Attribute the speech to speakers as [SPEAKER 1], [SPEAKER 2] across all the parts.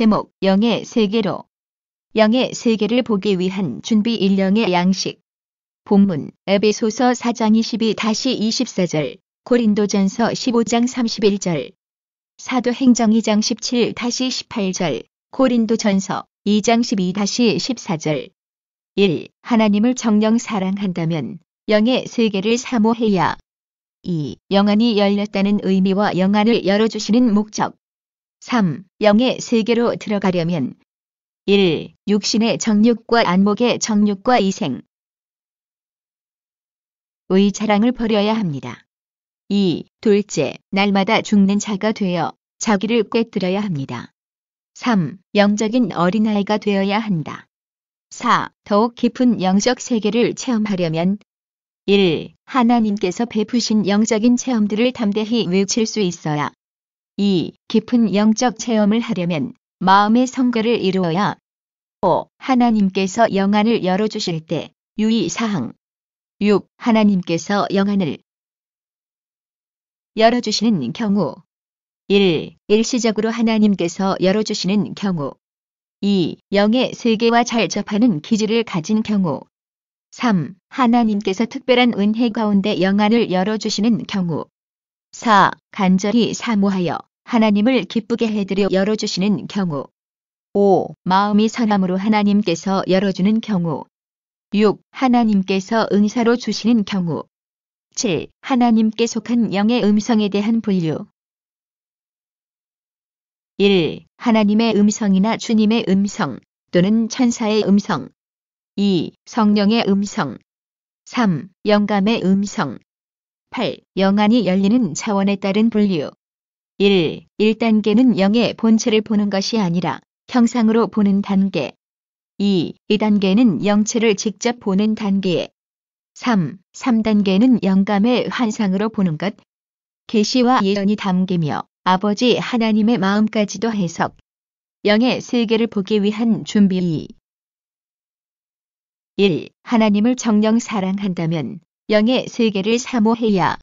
[SPEAKER 1] 제목 영의 세계로. 영의 세계를 보기 위한 준비 1영의 양식. 본문 에베소서 4장 22-24절, 고린도전서 15장 31절, 사도행정 2장 17-18절, 고린도전서 2장 12-14절. 1. 하나님을 정녕 사랑한다면 영의 세계를 사모해야. 2. 영안이 열렸다는 의미와 영안을 열어주시는 목적. 3. 영의 세계로 들어가려면 1. 육신의 정욕과 안목의 정욕과 이생, 의 자랑을 버려야 합니다. 2. 둘째, 날마다 죽는 자가 되어 자기를 꿰뚫어야 합니다. 3. 영적인 어린아이가 되어야 한다. 4. 더욱 깊은 영적 세계를 체험하려면 1. 하나님께서 베푸신 영적인 체험들을 담대히 외칠 수 있어야. 2. 깊은 영적 체험을 하려면 마음의 성결을 이루어야. 5. 하나님께서 영안을 열어주실 때 유의사항. 6. 하나님께서 영안을 열어주시는 경우. 1. 일시적으로 하나님께서 열어주시는 경우. 2. 영의 세계와 잘 접하는 기질을 가진 경우. 3. 하나님께서 특별한 은혜 가운데 영안을 열어주시는 경우. 4. 간절히 사모하여 하나님을 기쁘게 해드려 열어주시는 경우. 5. 마음이 선함으로 하나님께서 열어주는 경우. 6. 하나님께서 은사로 주시는 경우. 7. 하나님께 속한 영의 음성에 대한 분류. 1. 하나님의 음성이나 주님의 음성 또는 천사의 음성. 2. 성령의 음성. 3. 영감의 음성. 8. 영안이 열리는 차원에 따른 분류. 1. 1단계는 영의 본체를 보는 것이 아니라 형상으로 보는 단계. 2. 2단계는 영체를 직접 보는 단계. 3. 3단계는 영감의 환상으로 보는 것. 계시와 예언이 담기며 아버지 하나님의 마음까지도 해석. 영의 세계를 보기 위한 준비 2. 1. 하나님을 정녕 사랑한다면 영의 세계를 사모해야.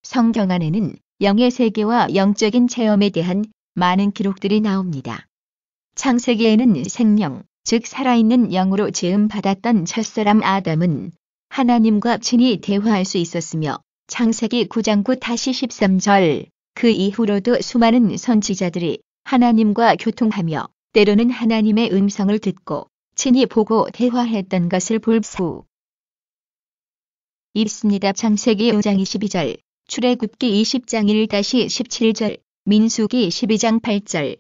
[SPEAKER 1] 성경 안에는 영의 세계와 영적인 체험에 대한 많은 기록들이 나옵니다. 창세기에는 생명, 즉 살아있는 영으로 지음받았던 첫사람 아담은 하나님과 친히 대화할 수 있었으며 창세기 9장 9-13절, 그 이후로도 수많은 선지자들이 하나님과 교통하며 때로는 하나님의 음성을 듣고 친히 보고 대화했던 것을 볼 수 있습니다. 창세기 5장 22절, 출애굽기 20장 1-17절, 민수기 12장 8절.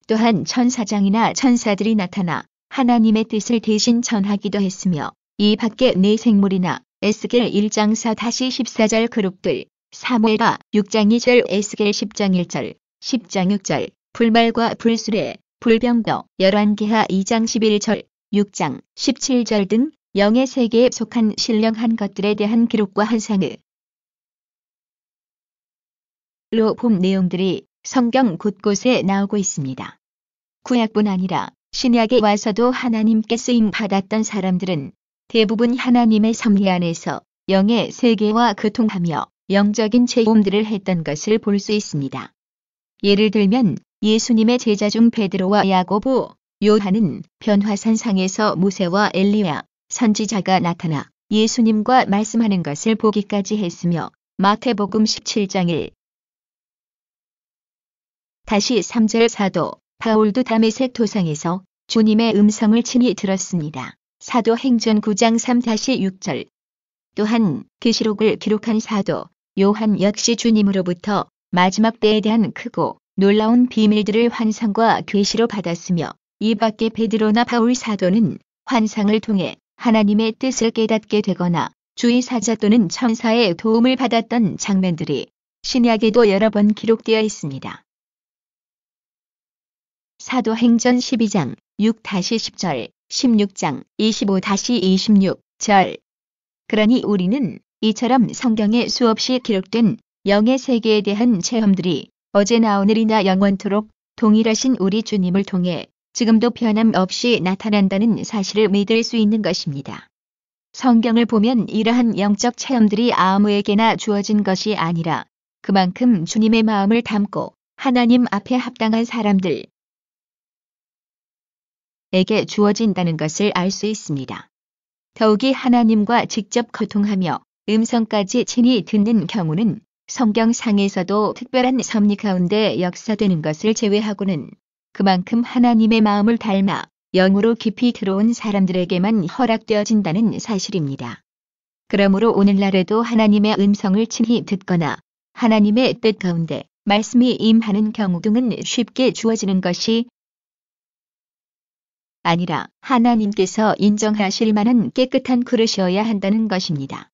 [SPEAKER 1] 또한 천사장이나 천사들이 나타나 하나님의 뜻을 대신 전하기도 했으며 이 밖에 네 생물이나 에스겔 1장 4-14절 그룹들, 사무엘하 6장 2절, 에스겔 10장 1절, 10장 6절, 불말과 불수레, 불병거, 열왕기하 2장 11절, 6장 17절 등 영의 세계에 속한 신령한 것들에 대한 기록과 환상으로 본 내용들이 성경 곳곳에 나오고 있습니다. 구약뿐 아니라 신약에 와서도 하나님께 쓰임 받았던 사람들은 대부분 하나님의 섭리 안에서 영의 세계와 교통하며 영적인 체험들을 했던 것을 볼 수 있습니다. 예를 들면 예수님의 제자 중 베드로와 야고보, 요한은 변화산상에서 모세와 엘리야, 선지자가 나타나 예수님과 말씀하는 것을 보기까지 했으며 마태복음 17장 1. 3절 사도 바울도 다메섹 도상에서 주님의 음성을 친히 들었습니다. 사도행전 9장 3-6절. 또한 계시록을 기록한 사도 요한 역시 주님으로부터 마지막 때에 대한 크고 놀라운 비밀들을 환상과 계시로 받았으며 이 밖에 베드로나 바울 사도는 환상을 통해 하나님의 뜻을 깨닫게 되거나 주의 사자 또는 천사의 도움을 받았던 장면들이 신약에도 여러 번 기록되어 있습니다. 사도행전 12장 6-10절, 16장 25-26절. 그러니 우리는 이처럼 성경에 수없이 기록된 영의 세계에 대한 체험들이 어제나 오늘이나 영원토록 동일하신 우리 주님을 통해 지금도 변함없이 나타난다는 사실을 믿을 수 있는 것입니다. 성경을 보면 이러한 영적 체험들이 아무에게나 주어진 것이 아니라 그만큼 주님의 마음을 담고 하나님 앞에 합당한 사람들, 에게 주어진다는 것을 알 수 있습니다. 더욱이 하나님과 직접 거통하며 음성까지 친히 듣는 경우는 성경상에서도 특별한 섭리 가운데 역사되는 것을 제외하고는 그만큼 하나님의 마음을 닮아 영으로 깊이 들어온 사람들에게만 허락되어진다는 사실입니다. 그러므로 오늘날에도 하나님의 음성을 친히 듣거나 하나님의 뜻 가운데 말씀이 임하는 경우 등은 쉽게 주어지는 것이 아니라 하나님께서 인정하실 만한 깨끗한 그릇이어야 한다는 것입니다.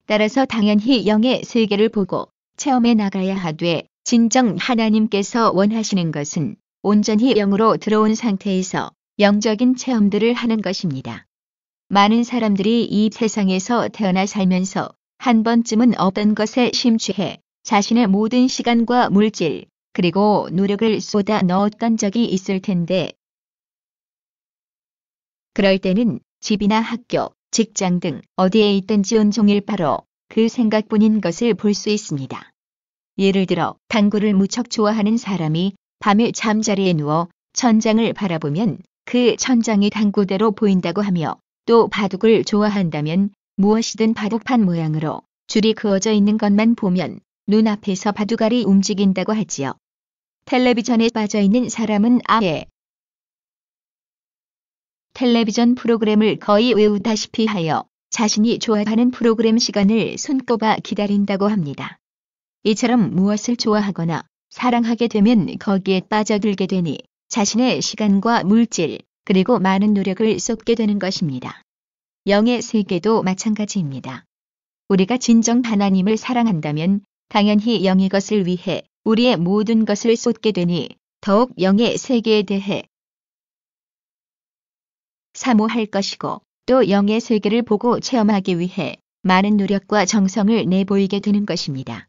[SPEAKER 1] 따라서 당연히 영의 세계를 보고 체험해 나가야 하되 진정 하나님께서 원하시는 것은 온전히 영으로 들어온 상태에서 영적인 체험들을 하는 것입니다. 많은 사람들이 이 세상에서 태어나 살면서 한 번쯤은 어떤 것에 심취해 자신의 모든 시간과 물질 그리고 노력을 쏟아 넣었던 적이 있을 텐데 그럴 때는 집이나 학교, 직장 등 어디에 있든지 온종일 바로 그 생각뿐인 것을 볼 수 있습니다. 예를 들어 당구를 무척 좋아하는 사람이 밤에 잠자리에 누워 천장을 바라보면 그 천장이 당구대로 보인다고 하며 또 바둑을 좋아한다면 무엇이든 바둑판 모양으로 줄이 그어져 있는 것만 보면 눈앞에서 바둑알이 움직인다고 하지요. 텔레비전에 빠져 있는 사람은 아예 텔레비전 프로그램을 거의 외우다시피 하여 자신이 좋아하는 프로그램 시간을 손꼽아 기다린다고 합니다. 이처럼 무엇을 좋아하거나 사랑하게 되면 거기에 빠져들게 되니 자신의 시간과 물질 그리고 많은 노력을 쏟게 되는 것입니다. 영의 세계도 마찬가지입니다. 우리가 진정 하나님을 사랑한다면 당연히 영의 것을 위해 우리의 모든 것을 쏟게 되니 더욱 영의 세계에 대해 사모할 것이고 또 영의 세계를 보고 체험하기 위해 많은 노력과 정성을 내보이게 되는 것입니다.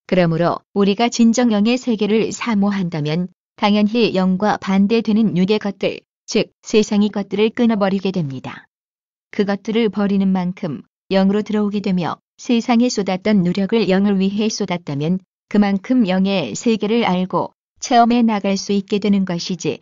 [SPEAKER 1] 그러므로 우리가 진정 영의 세계를 사모한다면 당연히 영과 반대되는 육의 것들, 즉 세상의 것들을 끊어버리게 됩니다. 그것들을 버리는 만큼 영으로 들어오게 되며 세상에 쏟았던 노력을 영을 위해 쏟았다면 그만큼 영의 세계를 알고 체험해 나갈 수 있게 되는 것이지.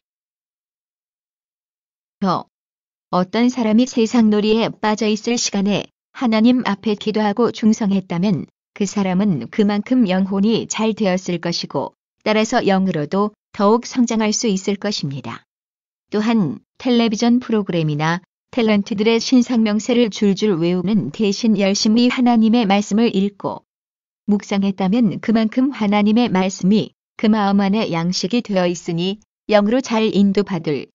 [SPEAKER 1] 어떤 사람이 세상 놀이에 빠져 있을 시간에 하나님 앞에 기도하고 충성했다면 그 사람은 그만큼 영혼이 잘 되었을 것이고 따라서 영으로도 더욱 성장할 수 있을 것입니다. 또한 텔레비전 프로그램이나 탤런트들의 신상명세를 줄줄 외우는 대신 열심히 하나님의 말씀을 읽고 묵상했다면 그만큼 하나님의 말씀이 그 마음 안에 양식이 되어 있으니 영으로 잘 인도받을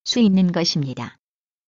[SPEAKER 1] 수 있는 것입니다.